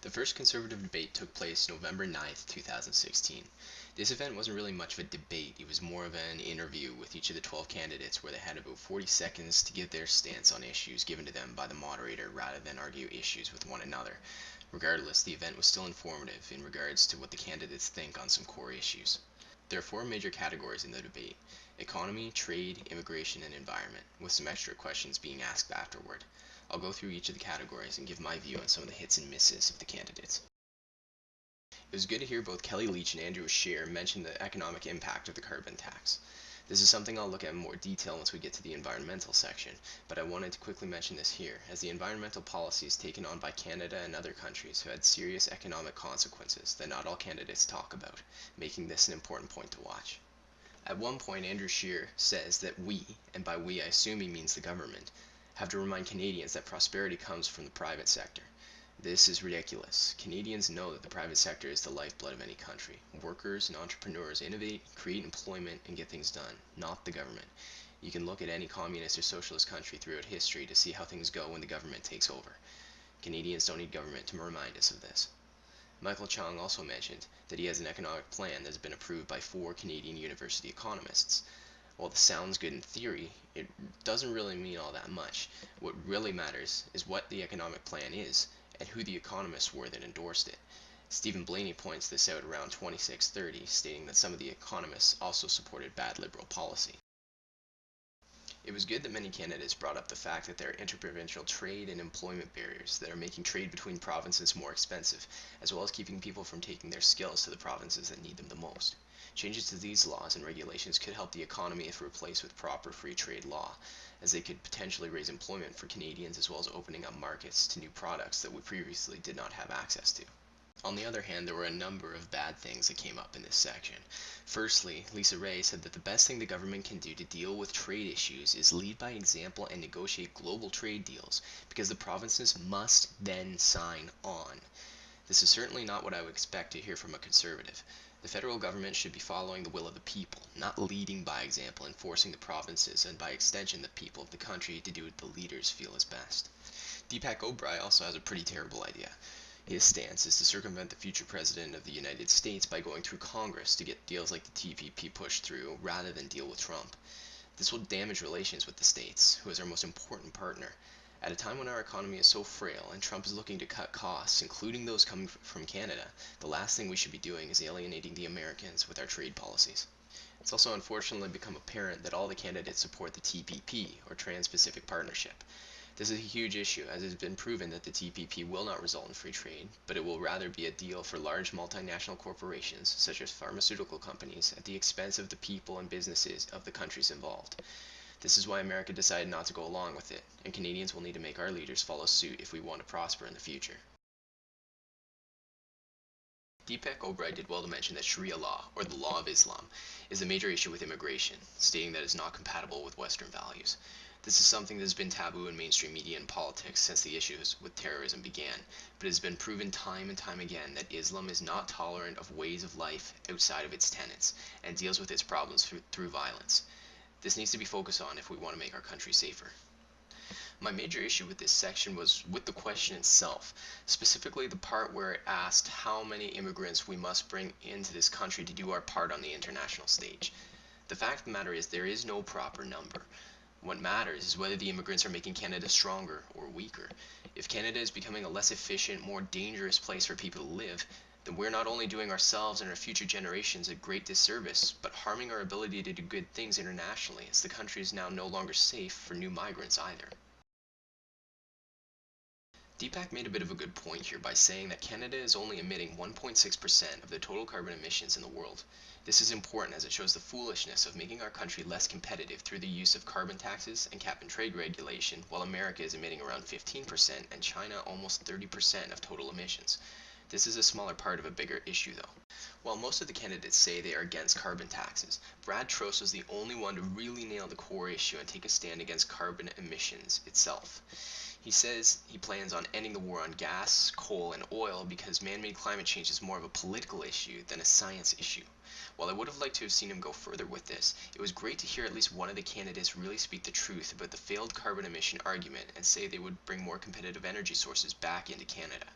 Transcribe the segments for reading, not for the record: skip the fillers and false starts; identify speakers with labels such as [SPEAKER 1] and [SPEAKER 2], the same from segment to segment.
[SPEAKER 1] The first Conservative debate took place November 9th, 2016. This event wasn't really much of a debate, it was more of an interview with each of the 12 candidates where they had about 40 seconds to give their stance on issues given to them by the moderator rather than argue issues with one another. Regardless, the event was still informative in regards to what the candidates think on some core issues. There are four major categories in the debate: economy, trade, immigration, and environment, with some extra questions being asked afterward. I'll go through each of the categories and give my view on some of the hits and misses of the candidates. It was good to hear both Kellie Leitch and Andrew Scheer mention the economic impact of the carbon tax. This is something I'll look at in more detail once we get to the environmental section, but I wanted to quickly mention this here, as the environmental policies taken on by Canada and other countries have had serious economic consequences that not all candidates talk about, making this an important point to watch. At one point, Andrew Scheer says that we, and by we I assume he means the government, have to remind Canadians that prosperity comes from the private sector. This is ridiculous. Canadians know that the private sector is the lifeblood of any country. Workers and entrepreneurs innovate, create employment, and get things done, not the government. You can look at any communist or socialist country throughout history to see how things go when the government takes over. Canadians don't need government to remind us of this. Michael Chong also mentioned that he has an economic plan that has been approved by 4 Canadian university economists. While this sounds good in theory, it doesn't really mean all that much. What really matters is what the economic plan is and who the economists were that endorsed it. Stephen Blaney points this out around 2630, stating that some of the economists also supported bad liberal policy. It was good that many candidates brought up the fact that there are interprovincial trade and employment barriers that are making trade between provinces more expensive, as well as keeping people from taking their skills to the provinces that need them the most. Changes to these laws and regulations could help the economy if replaced with proper free trade law, as they could potentially raise employment for Canadians as well as opening up markets to new products that we previously did not have access to. On the other hand, there were a number of bad things that came up in this section. Firstly, Lisa Ray said that the best thing the government can do to deal with trade issues is lead by example and negotiate global trade deals, because the provinces must then sign on. This is certainly not what I would expect to hear from a conservative. The federal government should be following the will of the people, not leading by example and forcing the provinces and by extension the people of the country to do what the leaders feel is best. Deepak Oberoi also has a pretty terrible idea. His stance is to circumvent the future president of the United States by going through Congress to get deals like the TPP pushed through rather than deal with Trump. This will damage relations with the states, who is our most important partner. At a time when our economy is so frail and Trump is looking to cut costs, including those coming from Canada, the last thing we should be doing is alienating the Americans with our trade policies. It's also unfortunately become apparent that all the candidates support the TPP, or Trans-Pacific Partnership. This is a huge issue, as it has been proven that the TPP will not result in free trade, but it will rather be a deal for large multinational corporations, such as pharmaceutical companies, at the expense of the people and businesses of the countries involved. This is why America decided not to go along with it, and Canadians will need to make our leaders follow suit if we want to prosper in the future. Deepak Oberoi did well to mention that Sharia law, or the law of Islam, is a major issue with immigration, stating that it is not compatible with Western values. This is something that has been taboo in mainstream media and politics since the issues with terrorism began, but it has been proven time and time again that Islam is not tolerant of ways of life outside of its tenets, and deals with its problems through violence. This needs to be focused on if we want to make our country safer. My major issue with this section was with the question itself, specifically the part where it asked how many immigrants we must bring into this country to do our part on the international stage. The fact of the matter is there is no proper number. What matters is whether the immigrants are making Canada stronger or weaker. If Canada is becoming a less efficient, more dangerous place for people to live, then we're not only doing ourselves and our future generations a great disservice, but harming our ability to do good things internationally, as the country is now no longer safe for new migrants either. Deepak made a bit of a good point here by saying that Canada is only emitting 1.6% of the total carbon emissions in the world. This is important as it shows the foolishness of making our country less competitive through the use of carbon taxes and cap and trade regulation, while America is emitting around 15% and China almost 30% of total emissions. This is a smaller part of a bigger issue though. While most of the candidates say they are against carbon taxes, Brad Trost was the only one to really nail the core issue and take a stand against carbon emissions itself. He says he plans on ending the war on gas, coal, and oil because man-made climate change is more of a political issue than a science issue. While I would have liked to have seen him go further with this, it was great to hear at least one of the candidates really speak the truth about the failed carbon emission argument and say they would bring more competitive energy sources back into Canada.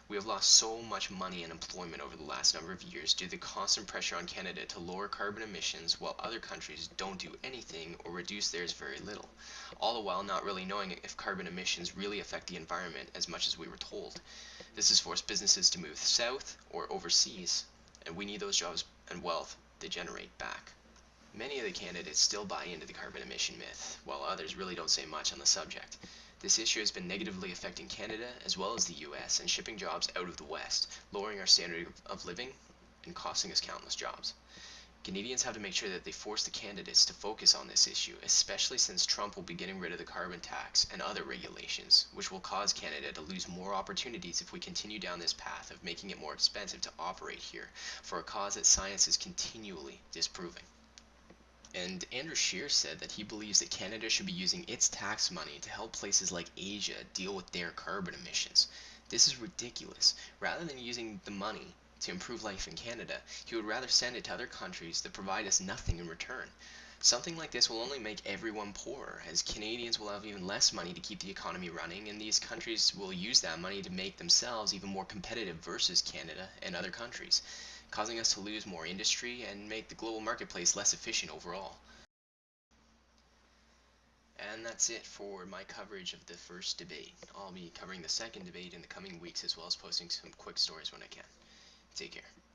[SPEAKER 1] We have lost so much money and employment over the last number of years due to the constant pressure on Canada to lower carbon emissions while other countries don't do anything or reduce theirs very little, all the while not really knowing if carbon emissions really affect the environment as much as we were told. This has forced businesses to move south or overseas, and we need those jobs and wealth they generate back. Many of the candidates still buy into the carbon emission myth, while others really don't say much on the subject. This issue has been negatively affecting Canada as well as the US and shipping jobs out of the West, lowering our standard of living and costing us countless jobs. Canadians have to make sure that they force the candidates to focus on this issue, especially since Trump will be getting rid of the carbon tax and other regulations, which will cause Canada to lose more opportunities if we continue down this path of making it more expensive to operate here for a cause that science is continually disproving. And Andrew Scheer said that he believes that Canada should be using its tax money to help places like Asia deal with their carbon emissions. This is ridiculous. Rather than using the money to improve life in Canada, he would rather send it to other countries that provide us nothing in return. Something like this will only make everyone poorer, as Canadians will have even less money to keep the economy running, and these countries will use that money to make themselves even more competitive versus Canada and other countries, causing us to lose more industry and make the global marketplace less efficient overall. And that's it for my coverage of the first debate. I'll be covering the second debate in the coming weeks as well as posting some quick stories when I can. Take care.